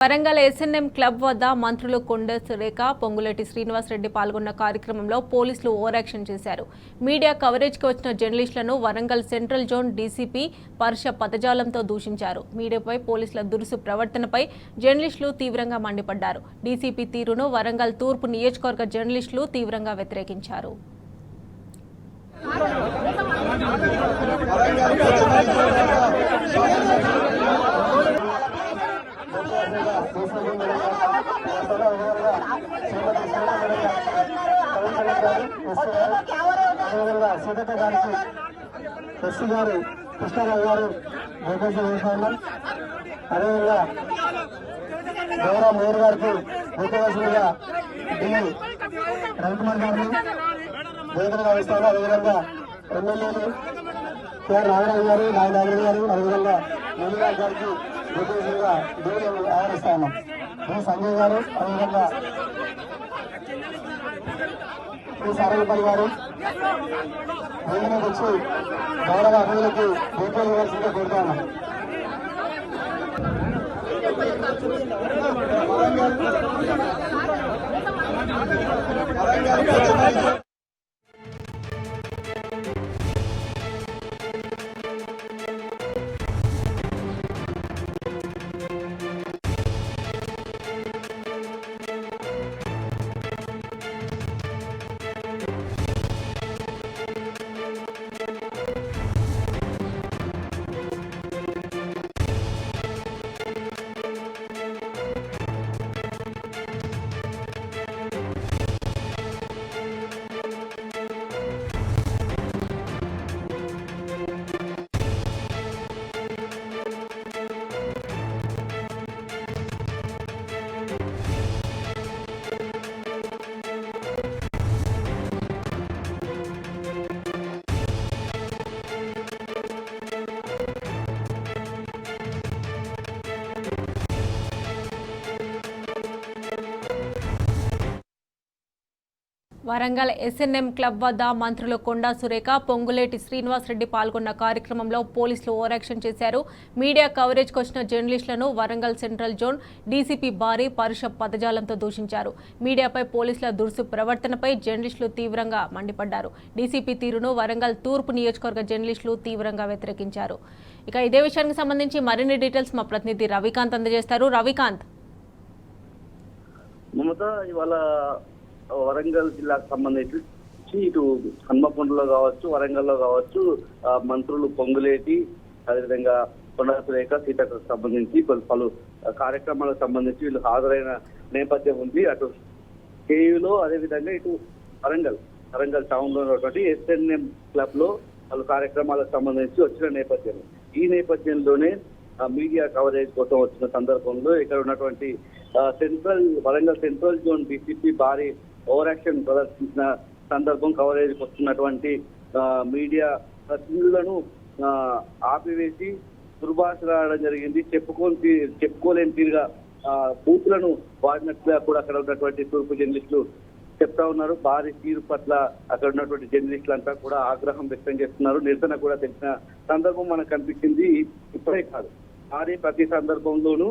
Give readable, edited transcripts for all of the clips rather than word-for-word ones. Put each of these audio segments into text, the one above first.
Warangal SNM club వద్ద మంత్రులు కొండ సురేఖ, పొంగులేటి శ్రీనివాసరెడ్డి పాల్గొన్న కార్యక్రమంలో పోలీసులు ఓవరాక్షన్ చేశారు. మీడియా కవరేజ్కి వచ్చిన జర్నలిస్టులను వరంగల్ సెంట్రల్ జోన్ డీసీపీ పరుష పదజాలంతో దూషించారు. మీడియాపై పోలీసుల దురుసు ప్రవర్తనపై జర్నలిస్టులు తీవ్రంగా మండిపడ్డారు. డీసీపీ తీరును వరంగల్ తూర్పు నియోజకవర్గ జర్నలిస్టులు తీవ్రంగా వ్యతిరేకించారు. సీతక్క గారికి ఎస్సీ గారు కృష్ణారావు గారు భూపేశ్వర వ్యవసాయం, అదేవిధంగా గౌరవ మేయర్ గారికి భూపేశ్వరుగా డి రవికుమార్ గారిని వేదికగా వేస్తాను. అదేవిధంగా ఎమ్మెల్యేలు కేఆర్ నాగరాజు గారు, నాగరాజు గారు, అదేవిధంగా నీలిరాజ్ గారికి భూపేశ్వరుగా దేవుడు ఆహ్వానిస్తాను. సంజయ్ గారు, అదేవిధంగా సారంగపల్లి గారు వేదిక వచ్చి గౌరవ అతిథులకి భూపాలు ఇవ్వాల్సిందిగా కోరుతాను. వరంగల్ ఎస్ఎన్ఎం క్లబ్ వద్ద మంత్రులు కొండ సురేఖ, పొంగులేటి శ్రీనివాసరెడ్డి పాల్గొన్న కార్యక్రమంలో పోలీసులు ఓవరాక్షన్ చేశారు. మీడియా కవరేజ్కి వచ్చిన జర్నలిస్టులను వరంగల్ సెంట్రల్ జోన్ డీసీపీ భారీ పరుష పదజాలంతో దూషించారు. మీడియాపై పోలీసుల దురుసు ప్రవర్తనపై జర్నలిస్టులు తీవ్రంగా మండిపడ్డారు. డీసీపీ తీరును వరంగల్ తూర్పు నియోజకవర్గ జర్నలిస్టులు తీవ్రంగా వ్యతిరేకించారు. ఇక ఇదే విషయానికి సంబంధించి మరిన్ని డీటెయిల్స్ మా ప్రతినిధి రవికాంత్ అందజేస్తారు. రవికాంత్, వరంగల్ జిల్లాకు సంబంధించి ఇటు హన్మకొండలో కావచ్చు, వరంగల్లో కావచ్చు, మంత్రులు పొంగులేటి, అదేవిధంగా కొండ సురేఖ, సీతకు సంబంధించి పలు కార్యక్రమాలకు సంబంధించి వీళ్ళు హాజరైన నేపథ్యం ఉంది. అటు కేయూలో, అదేవిధంగా ఇటు వరంగల్ టౌన్ లో ఉన్నటువంటి ఎస్ఎన్ఎం క్లబ్ లో పలు కార్యక్రమాలకు సంబంధించి వచ్చిన నేపథ్యం. ఈ నేపథ్యంలోనే మీడియా కవరేజ్ కోసం వచ్చిన సందర్భంలో ఇక్కడ ఉన్నటువంటి వరంగల్ సెంట్రల్ జోన్ డీసీపీ భారీ ఓవర్ యాక్షన్ ప్రదర్శించిన సందర్భం కవరేజ్ వస్తున్నటువంటి మీడియా ప్రతినిధులను ఆపివేసి దుర్భాషలాడడం జరిగింది. చెప్పుకోలేని తీరుగా బూతులను వాడినట్లుగా కూడా అక్కడ ఉన్నటువంటి తూర్పు జర్నలిస్టులు చెప్తా ఉన్నారు. భారీ తీరు పట్ల అక్కడ ఉన్నటువంటి జర్నలిస్టులు అంతా కూడా ఆగ్రహం వ్యక్తం చేస్తున్నారు. నిరసన కూడా తెలిసిన సందర్భం మనకు కనిపించింది. ఇప్పుడే కాదు, భారీ ప్రతి సందర్భంలోనూ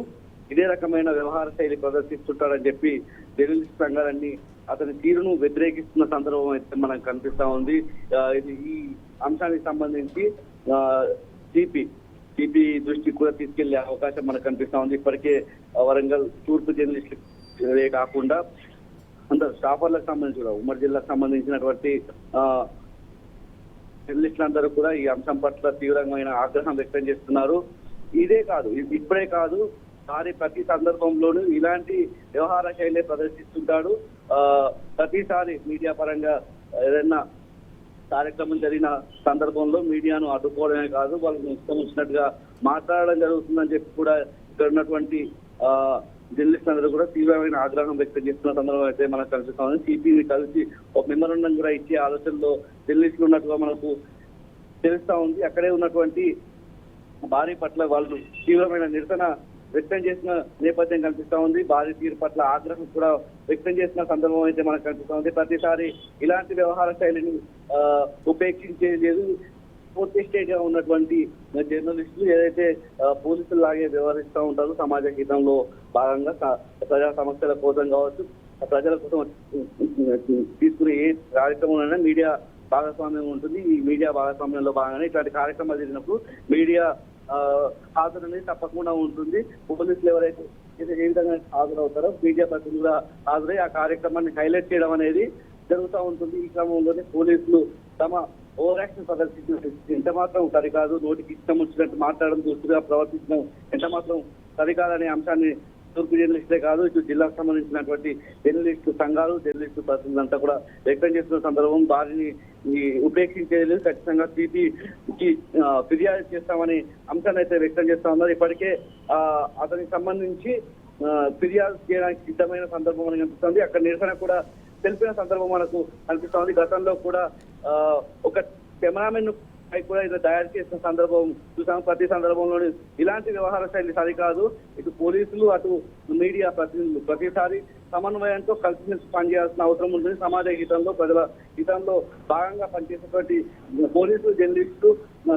ఇదే రకమైన వ్యవహార శైలి ప్రదర్శిస్తుంటారని చెప్పి జర్నలిస్ట్ సంఘాలన్నీ అతని తీరును వ్యతిరేకిస్తున్న సందర్భం అయితే మనకు కనిపిస్తా ఉంది. ఈ అంశానికి సంబంధించి సిపి దృష్టికి కూడా తీసుకెళ్లే అవకాశం మనకు కనిపిస్తా ఉంది. ఇప్పటికే వరంగల్ తూర్పు జర్నలిస్టులే కాకుండా అందరు స్టాఫర్లకు సంబంధించి కూడా ఉమ్మడి జిల్లాకు సంబంధించినటువంటి జర్నలిస్టులందరూ కూడా ఈ అంశం పట్ల తీవ్రమైన ఆగ్రహం వ్యక్తం చేస్తున్నారు. ఇదే కాదు, ఇప్పుడే కాదు, ప్రతి సందర్భంలోనూ ఇలాంటి వ్యవహార శైలి ప్రదర్శిస్తుంటాడు. ప్రతిసారి మీడియా పరంగా ఏదైనా కార్యక్రమం జరిగిన సందర్భంలో మీడియాను అడ్డుకోవడమే కాదు, వాళ్ళని ఇష్టం వచ్చినట్టుగా మాట్లాడడం జరుగుతుందని చెప్పి కూడా ఇక్కడ ఉన్నటువంటి జర్నలిస్ట్ అందరూ కూడా తీవ్రమైన ఆగ్రహం వ్యక్తం చేస్తున్న సందర్భం అయితే మనకు కనిపిస్తా ఉంది. సిపిని కలిసి ఒక మెమోరాండం కూడా ఇచ్చే ఆలోచనలో జర్నలిస్టులు ఉన్నట్టుగా మనకు తెలుస్తా ఉంది. అక్కడే ఉన్నటువంటి భారీ పట్ల వాళ్ళు తీవ్రమైన నిరసన వ్యక్తం చేసిన నేపథ్యం కనిపిస్తా ఉంది. భారీ తీరు పట్ల ఆగ్రహం కూడా వ్యక్తం చేసిన సందర్భం అయితే మనకు కనిపిస్తా ఉంది. ప్రతిసారి ఇలాంటి వ్యవహార శైలిని ఉపేక్షించేది లేదు. పూర్తి స్టేట్ గా ఉన్నటువంటి జర్నలిస్టులు ఏదైతే పోలీసులు లాగే వ్యవహరిస్తూ ఉంటారో సమాజ హితంలో భాగంగా ప్రజా సమస్యల కోసం కావచ్చు, ప్రజల కోసం తీసుకునే ఏ కార్యక్రమంలోనైనా మీడియా భాగస్వామ్యం ఉంటుంది. ఈ మీడియా భాగస్వామ్యంలో భాగంగానే ఇట్లాంటి కార్యక్రమాలు జరిగినప్పుడు మీడియా హాజరు అనేది తప్పకుండా ఉంటుంది. పోలీసులు ఎవరైతే ఏ విధంగా హాజరవుతారో మీడియా ప్రతినిధులు కూడా హాజరై ఆ కార్యక్రమాన్ని హైలైట్ చేయడం అనేది జరుగుతూ ఉంటుంది. ఈ క్రమంలోనే పోలీసులు తమ ఓవర్ యాక్షన్ ప్రదర్శించడం ఎంత మాత్రం సరికాదు, నోటికి ఇష్టం వచ్చినట్టు మాట్లాడడం, దుస్తుగా ప్రవర్తించడం ఎంత మాత్రం సరికాదనే అంశాన్ని తూర్పు జర్నలిస్టులే కాదు, ఇటు జిల్లాకు సంబంధించినటువంటి జర్నలిస్టు సంఘాలు, జర్నలిస్టు ప్రతినిధులంతా కూడా వ్యక్తం చేస్తున్న సందర్భం వారిని ఉపేక్షించేది ఖచ్చితంగా సిపికి ఫిర్యాదు చేస్తామని అంశాన్ని అయితే వ్యక్తం చేస్తా ఉన్నారు. ఇప్పటికే అతనికి సంబంధించి ఫిర్యాదు చేయడానికి సిద్ధమైన సందర్భం మనకు కనిపిస్తుంది. అక్కడ నిరసన కూడా తెలిపిన సందర్భం మనకు కనిపిస్తోంది. గతంలో కూడా ఒక కెమెరామెన్ కూడా ఇలా తయారు చేసిన సందర్భం చూసాము. ప్రతి సందర్భంలోని ఇలాంటి వ్యవహార శైలి సరికాదు. ఇటు పోలీసులు అటు మీడియా ప్రతినిధులు ప్రతిసారి సమన్వయంతో కలిసి పనిచేయాల్సిన అవసరం ఉంటుంది. సమాజ హితంలో ప్రజల హితంలో భాగంగా పనిచేసేటువంటి పోలీసులు జర్నలిస్టులు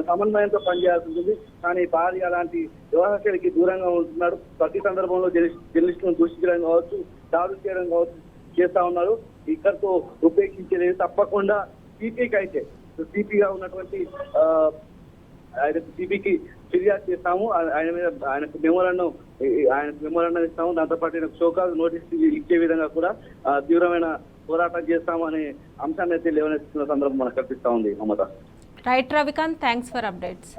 సమన్వయంతో పనిచేయాల్సి ఉంటుంది. కానీ భార్య అలాంటి వ్యవహార శైలికి దూరంగా ఉంటున్నాడు. ప్రతి సందర్భంలో జర్నలిస్టులను దూషించడం కావచ్చు, దాడులు చేయడం కావచ్చు చేస్తా ఉన్నారు. ఇక్కడితో ఉపేక్షించేది తప్పకుండా సిపికి అయితే సిపిగా ఉన్నటువంటి ఆయన సిపికి ఫిర్యాదు చేస్తాము. ఆయనకు మెమోరాండం ఇస్తాము. దాంతోపాటు షోకాజ్ నోటీస్ ఇచ్చే విధంగా కూడా తీవ్రమైన పోరాటం చేస్తాము అనే అంశాన్ని అయితే లేవనెత్తుతున్న సందర్భం మనకు కనిపిస్తా ఉంది. Mamata. Right Ravikanth, thanks for updates.